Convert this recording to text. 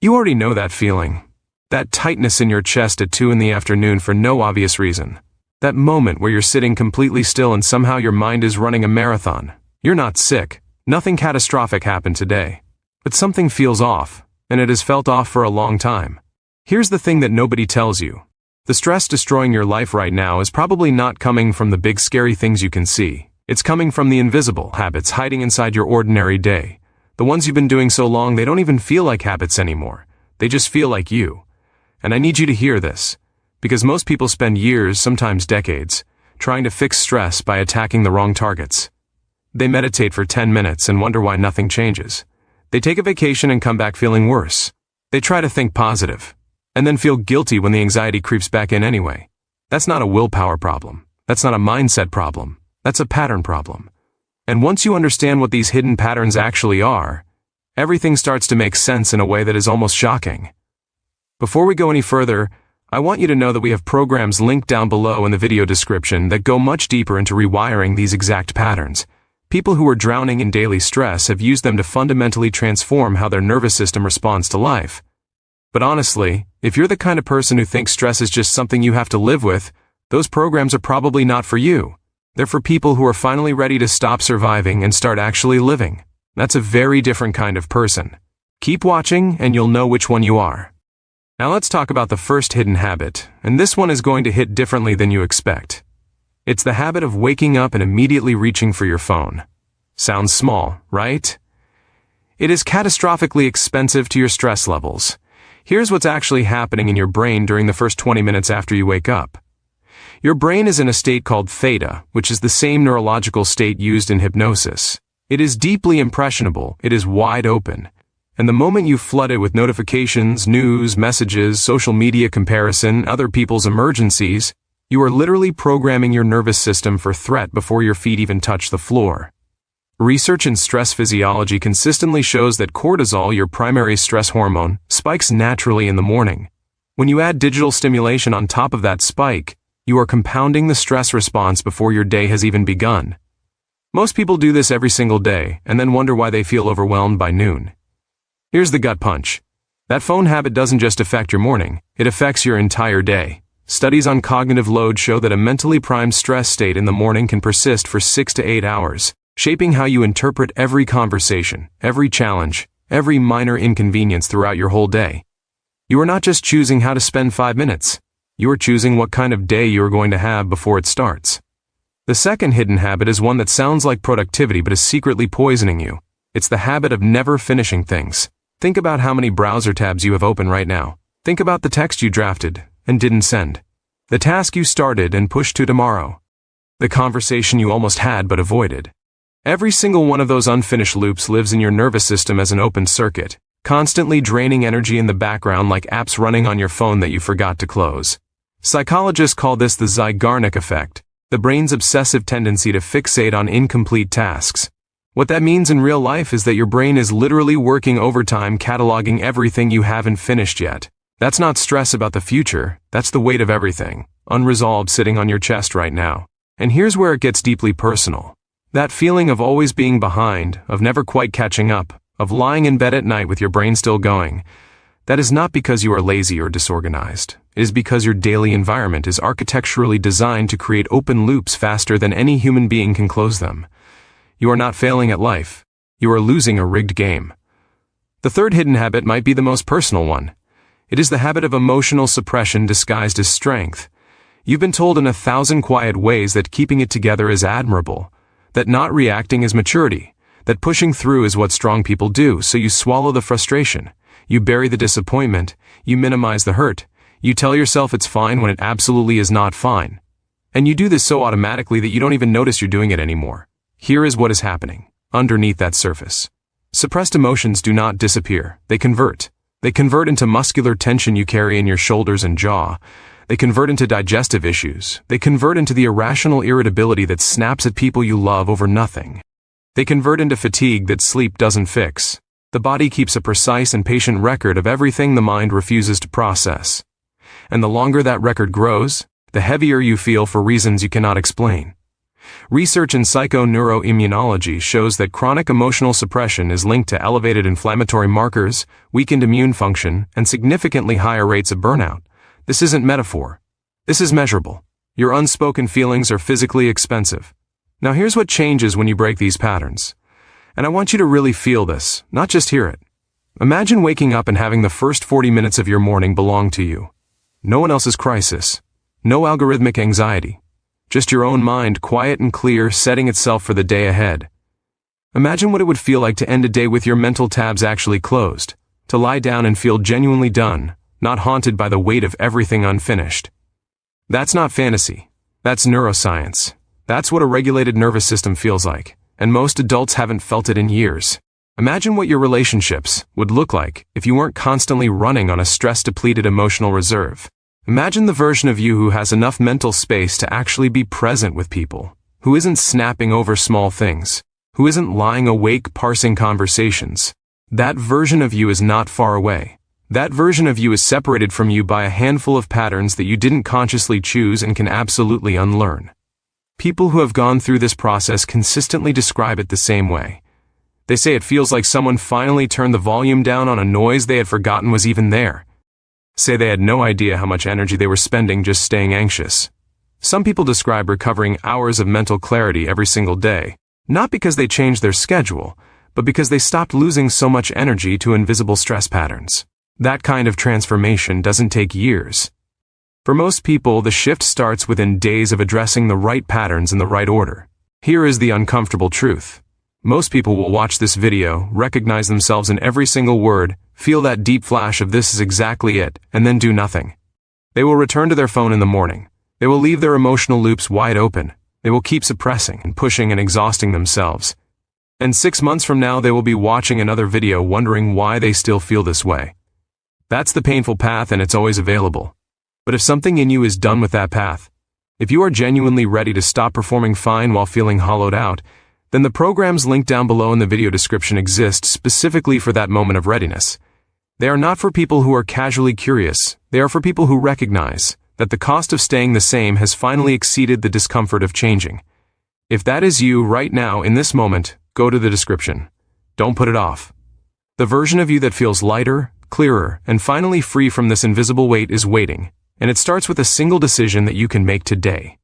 You already know that feeling. That tightness in your chest at 2 in the afternoon for no obvious reason. That moment where you're sitting completely still and somehow your mind is running a marathon. You're not sick. Nothing catastrophic happened today. But something feels off, and it has felt off for a long time. Here's the thing that nobody tells you. The stress destroying your life right now is probably not coming from the big scary things you can see. It's coming from the invisible habits hiding inside your ordinary day. The ones you've been doing so long they don't even feel like habits anymore. They just feel like you. And I need you to hear this. Because most people spend years, sometimes decades, trying to fix stress by attacking the wrong targets. They meditate for 10 minutes and wonder why nothing changes. They take a vacation and come back feeling worse. They try to think positive, and then feel guilty when the anxiety creeps back in anyway. That's not a willpower problem. That's not a mindset problem. That's a pattern problem. And once you understand what these hidden patterns actually are, everything starts to make sense in a way that is almost shocking. Before we go any further, I want you to know that we have programs linked down below in the video description that go much deeper into rewiring these exact patterns. People who are drowning in daily stress have used them to fundamentally transform how their nervous system responds to life. But honestly, if you're the kind of person who thinks stress is just something you have to live with, those programs are probably not for you. They're for people who are finally ready to stop surviving and start actually living. That's a very different kind of person. Keep watching and you'll know which one you are. Now let's talk about the first hidden habit, and this one is going to hit differently than you expect. It's the habit of waking up and immediately reaching for your phone. Sounds small, right? It is catastrophically expensive to your stress levels. Here's what's actually happening in your brain during the first 20 minutes after you wake up. Your brain is in a state called theta, which is the same neurological state used in hypnosis. It is deeply impressionable, it is wide open. And the moment you flood it with notifications, news, messages, social media comparison, other people's emergencies, you are literally programming your nervous system for threat before your feet even touch the floor. Research in stress physiology consistently shows that cortisol, your primary stress hormone, spikes naturally in the morning. When you add digital stimulation on top of that spike, you are compounding the stress response before your day has even begun. Most people do this every single day and then wonder why they feel overwhelmed by noon. Here's the gut punch. That phone habit doesn't just affect your morning, it affects your entire day. Studies on cognitive load show that a mentally primed stress state in the morning can persist for 6 to 8 hours, shaping how you interpret every conversation, every challenge, every minor inconvenience throughout your whole day. You are not just choosing how to spend 5 minutes, you are choosing what kind of day you are going to have before it starts. The second hidden habit is one that sounds like productivity but is secretly poisoning you. It's the habit of never finishing things. Think about how many browser tabs you have open right now. Think about the text you drafted and didn't send. The task you started and pushed to tomorrow. The conversation you almost had but avoided. Every single one of those unfinished loops lives in your nervous system as an open circuit, constantly draining energy in the background like apps running on your phone that you forgot to close. Psychologists call this the Zeigarnik effect, the brain's obsessive tendency to fixate on incomplete tasks. What that means in real life is that your brain is literally working overtime cataloging everything you haven't finished yet. That's not stress about the future, that's the weight of everything, unresolved sitting on your chest right now. And here's where it gets deeply personal. That feeling of always being behind, of never quite catching up, of lying in bed at night with your brain still going, that is not because you are lazy or disorganized. It is because your daily environment is architecturally designed to create open loops faster than any human being can close them. You are not failing at life. You are losing a rigged game. The third hidden habit might be the most personal one. It is the habit of emotional suppression disguised as strength. You've been told in 1,000 quiet ways that keeping it together is admirable, that not reacting is maturity, that pushing through is what strong people do, so you swallow the frustration, you bury the disappointment, you minimize the hurt, you tell yourself it's fine when it absolutely is not fine. And you do this so automatically that you don't even notice you're doing it anymore. Here is what is happening underneath that surface. Suppressed emotions do not disappear, they convert. They convert into muscular tension you carry in your shoulders and jaw. They convert into digestive issues. They convert into the irrational irritability that snaps at people you love over nothing. They convert into fatigue that sleep doesn't fix. The body keeps a precise and patient record of everything the mind refuses to process. And the longer that record grows, the heavier you feel for reasons you cannot explain. Research in psychoneuroimmunology shows that chronic emotional suppression is linked to elevated inflammatory markers, weakened immune function, and significantly higher rates of burnout. This isn't metaphor. This is measurable. Your unspoken feelings are physically expensive. Now here's what changes when you break these patterns. And I want you to really feel this, not just hear it. Imagine waking up and having the first 40 minutes of your morning belong to you. No one else's crisis. No algorithmic anxiety. Just your own mind, quiet and clear, setting itself for the day ahead. Imagine what it would feel like to end a day with your mental tabs actually closed, to lie down and feel genuinely done, not haunted by the weight of everything unfinished. That's not fantasy. That's neuroscience. That's what a regulated nervous system feels like, and most adults haven't felt it in years. Imagine what your relationships would look like if you weren't constantly running on a stress-depleted emotional reserve. Imagine the version of you who has enough mental space to actually be present with people, who isn't snapping over small things, who isn't lying awake parsing conversations. That version of you is not far away. That version of you is separated from you by a handful of patterns that you didn't consciously choose and can absolutely unlearn. People who have gone through this process consistently describe it the same way. They say it feels like someone finally turned the volume down on a noise they had forgotten was even there. Say they had no idea how much energy they were spending just staying anxious. Some people describe recovering hours of mental clarity every single day, not because they changed their schedule, but because they stopped losing so much energy to invisible stress patterns. That kind of transformation doesn't take years. For most people, the shift starts within days of addressing the right patterns in the right order. Here is the uncomfortable truth. Most people will watch this video, recognize themselves in every single word, feel that deep flash of this is exactly it, and then do nothing. They will return to their phone in the morning. They will leave their emotional loops wide open. They will keep suppressing and pushing and exhausting themselves. And 6 months from now, they will be watching another video wondering why they still feel this way. That's the painful path, and it's always available. But if something in you is done with that path, if you are genuinely ready to stop performing fine while feeling hollowed out, then the programs linked down below in the video description exist specifically for that moment of readiness. They are not for people who are casually curious. They are for people who recognize that the cost of staying the same has finally exceeded the discomfort of changing. If that is you right now in this moment, go to the description. Don't put it off. The version of you that feels lighter, clearer, and finally free from this invisible weight is waiting, and it starts with a single decision that you can make today.